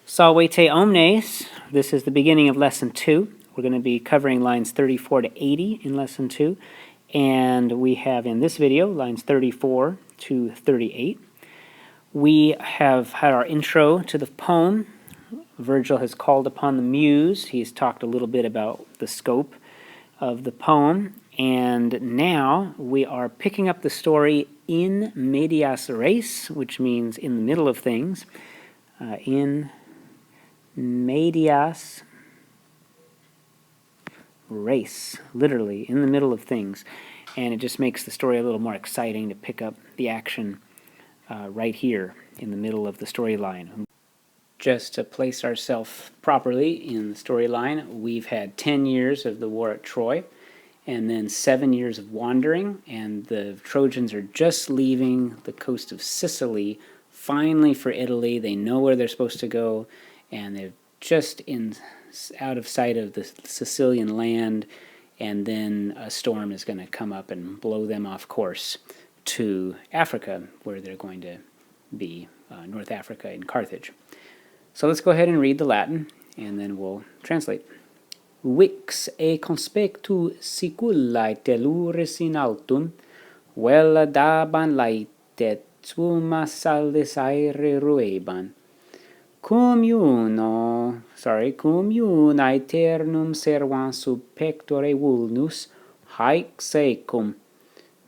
Salvete omnes. This is the beginning of Lesson 2. We're going to be covering lines 34 to 80 in Lesson 2. And we have in this video lines 34 to 38. We have had our intro to the poem. Vergil has called upon the muse. He's talked a little bit about the scope of the poem. And now we are picking up the story in medias res, which means in the middle of things. In medias res, literally in the middle of things, and it just makes the story a little more exciting to pick up the action right here in the middle of the storyline. Just to place ourselves properly in the storyline, we've had 10 years of the war at Troy, and then 7 years of wandering, and the Trojans are just leaving the coast of Sicily, finally for Italy. They know where they're supposed to go, and they're just out of sight of the Sicilian land, and then a storm is going to come up and blow them off course to Africa, where they're going to be, North Africa in Carthage. So let's go ahead and read the Latin, and then we'll translate. Vix e conspectu siculae telluris in altum, vela daban laetet suma saldes aere rueban. Cum iunae aeternum servans sub pectore vulnus, haec secum,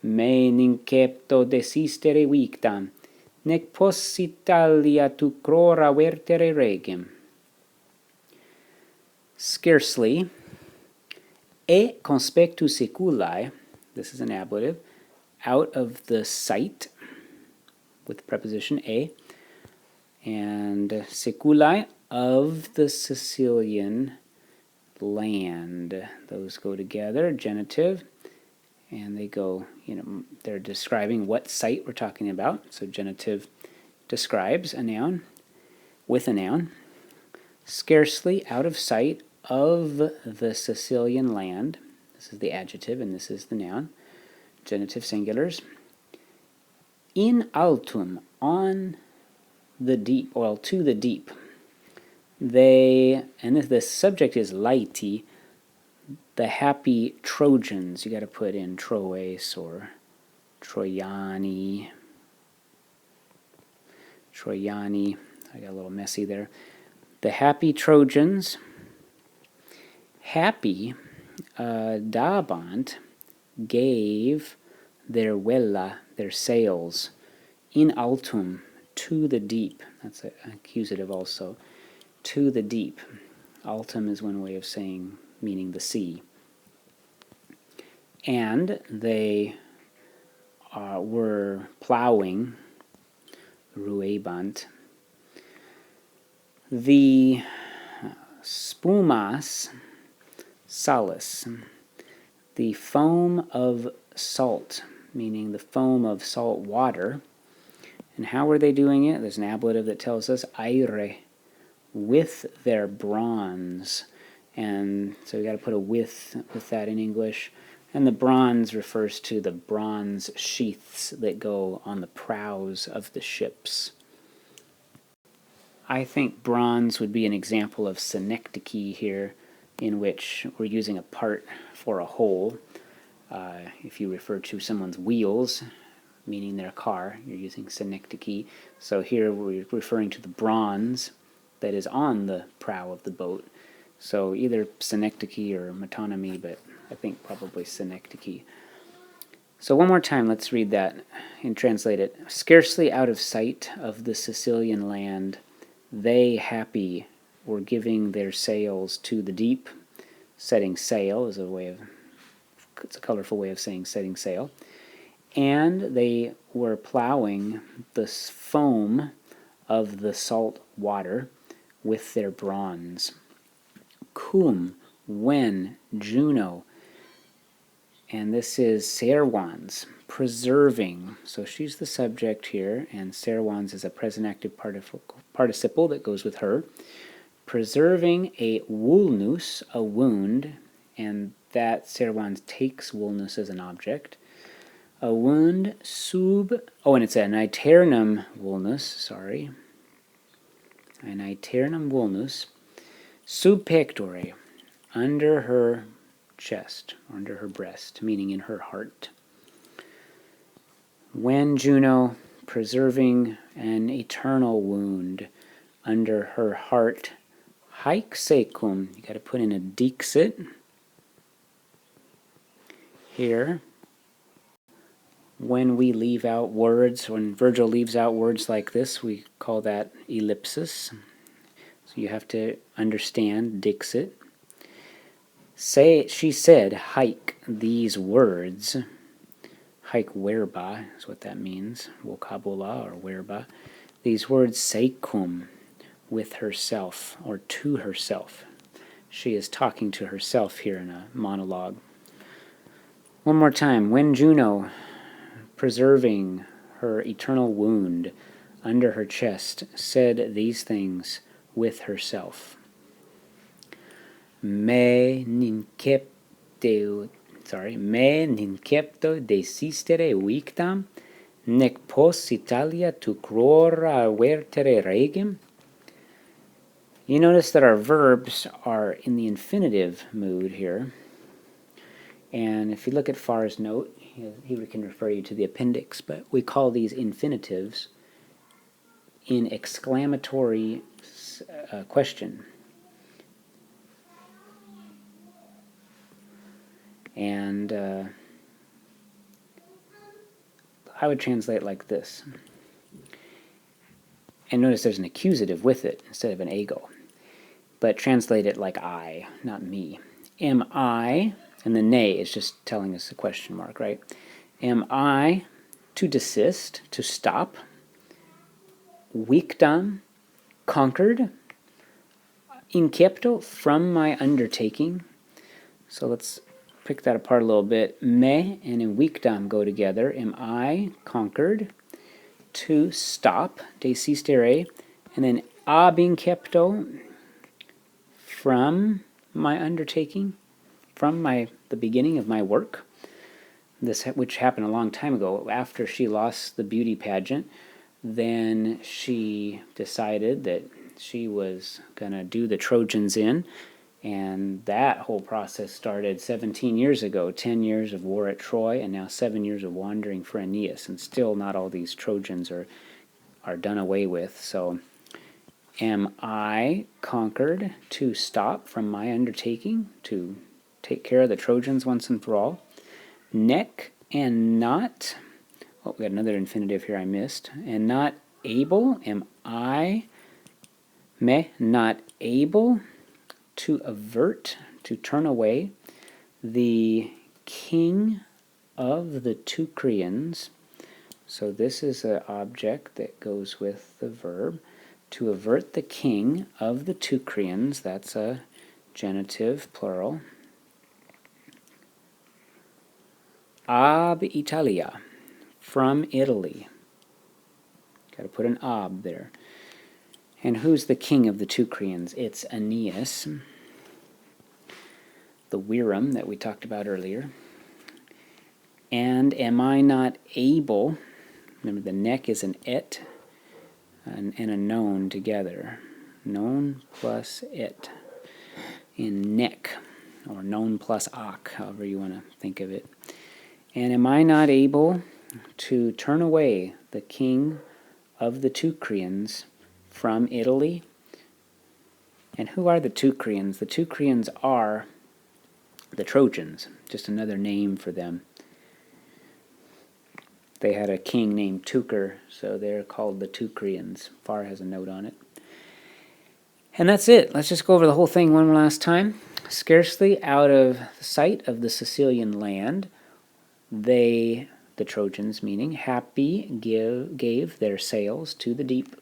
me nincepto desistere victam, nec possitalia tu crora vertere regem. Scarcely, e conspectu seculae, this is an ablative, out of the sight, with the preposition e, and seculae, of the Sicilian land. Those go together, genitive, and they go, they're describing what site we're talking about. So genitive describes a noun with a noun. Scarcely out of sight of the Sicilian land. This is the adjective and this is the noun. Genitive singulars. In altum, on the deep, well, to the deep. They, and the subject is laeti, the happy Trojans. You got to put in Troes or Troiani. I got a little messy there. The happy Trojans. Happy, dabant, gave their vela, their sails, in altum, to the deep. That's an accusative also. To the deep. Altum is one way of saying, meaning the sea. And they were plowing, ruebant, the spumas salis, the foam of salt, meaning the foam of salt water. And how were they doing it? There's an ablative that tells us aire, with their bronze. And so we got to put a with that in English. And the bronze refers to the bronze sheaths that go on the prows of the ships. I think bronze would be an example of synecdoche here, in which we're using a part for a whole. If you refer to someone's wheels, meaning their car, you're using synecdoche. So here we're referring to the bronze that is on the prow of the boat. So either synecdoche or metonymy, but I think probably synecdoche. So one more time, let's read that and translate it. Scarcely out of sight of the Sicilian land, they happy were giving their sails to the deep. Setting sail is it's a colorful way of saying setting sail. And they were plowing the foam of the salt water with their bronze. Cum, when, Juno, and this is servans, preserving. So she's the subject here, and servans is a present active participle that goes with her. Preserving a vulnus, a wound, and that servans takes vulnus as an object. A wound sub, and it's an aeternum vulnus, sorry. an aeternum vulnus, sub pectore, under her chest, under her breast, meaning in her heart. When Juno, preserving an eternal wound under her heart, haec secum, you got to put in a dixit here. When we leave out words, when Vergil leaves out words like this, we call that ellipsis. So you have to understand dixit. She said, haec, these words. Haec verba is what that means, vocabula or verba. These words, secum, with herself or to herself. She is talking to herself here in a monologue. One more time. When Juno, preserving her eternal wound under her chest, said these things with herself. Me nincepto desistere victam, nec pos Italia tu crora vertere regem. You notice that our verbs are in the infinitive mood here. And if you look at Farr's note, he can refer you to the appendix, but we call these infinitives in exclamatory question. And I would translate like this. And notice there's an accusative with it instead of an ego. But translate it like I, not me. Am I, and the ne is just telling us a question mark, right? Am I to desist, to stop, victam, conquered, incepto, from my undertaking? So let's pick that apart a little bit. Me and in victam go together. Am I conquered? To stop, desistere, and then ab incepto, from my undertaking, from the beginning of my work. This, which happened a long time ago. After she lost the beauty pageant, then she decided that she was going to do the Trojans in, and that whole process started 17 years ago, 10 years of war at Troy, and now 7 years of wandering for Aeneas, and still not all these Trojans are done away with. So, am I conquered to stop from my undertaking, to take care of the Trojans once and for all? Nec and not, oh, we got another infinitive here I missed, and not able, am I, me, not able to avert, to turn away the king of the Teucrians. So this is an object that goes with the verb. To avert the king of the Teucrians, that's a genitive plural. Ab Italia, from Italy. Got to put an ab there. And who's the king of the Teucrians? It's Aeneas, the Wirram that we talked about earlier. And am I not able, remember the neck is an et and a known together. Known plus et in neck, or known plus ak, however you want to think of it. And am I not able to turn away the king of the Teucrians from Italy? And who are the Teucrians? The Teucrians are the Trojans, just another name for them. They had a king named Teucer, so they're called the Teucrians. Farr has a note on it. And that's it. Let's just go over the whole thing one last time. Scarcely out of sight of the Sicilian land, they, the Trojans meaning, happy gave their sails to the deep,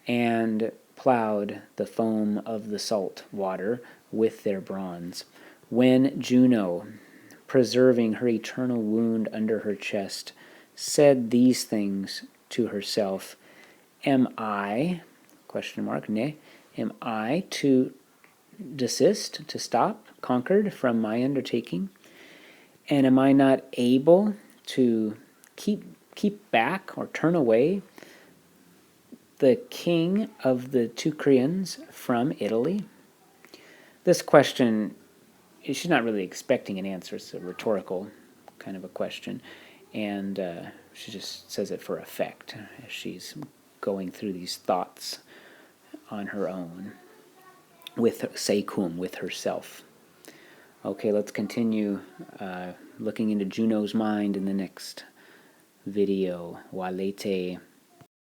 and plowed the foam of the salt water with their bronze. When Juno, preserving her eternal wound under her chest, said these things to herself, am I, question mark, ne, am I to desist, to stop, conquered from my undertaking? And am I not able to keep back or turn away the king of the Teucrians from Italy? This question, she's not really expecting an answer. It's a rhetorical kind of a question. And she just says it for effect as she's going through these thoughts on her own, with secum, with herself. Okay, let's continue looking into Juno's mind in the next video. Valete